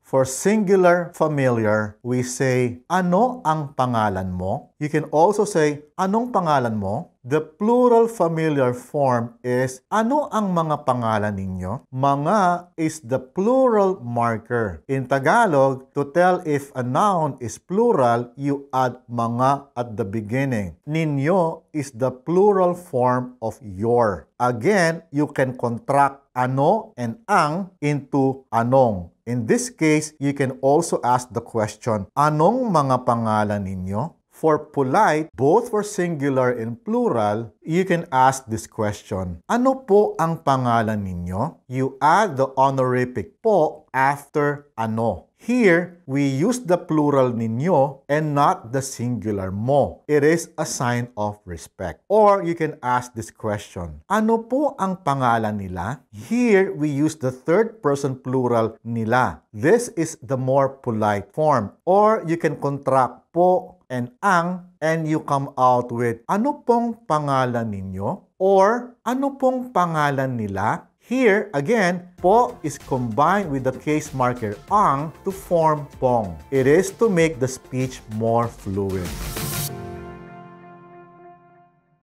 For singular familiar, we say, ano ang pangalan mo? You can also say, anong pangalan mo? The plural familiar form is, ano ang mga pangalan ninyo? Mga is the plural marker. In Tagalog, to tell if a noun is plural, you add mga at the beginning. Ninyo is the plural form of your. Again, you can contract ano and ang into anong. In this case, you can also ask the question, anong mga pangalan ninyo? For polite, both for singular and plural, you can ask this question, ano po ang pangalan ninyo? You add the honorific po after ano. Here, we use the plural ninyo and not the singular mo. It is a sign of respect. Or you can ask this question, ano po ang pangalan nila? Here, we use the third person plural nila. This is the more polite form. Or you can contract po and ang, and you come out with, ano pong pangalan ninyo? Or, ano pong pangalan nila? Here, again, po is combined with the case marker ang to form pong. It is to make the speech more fluid.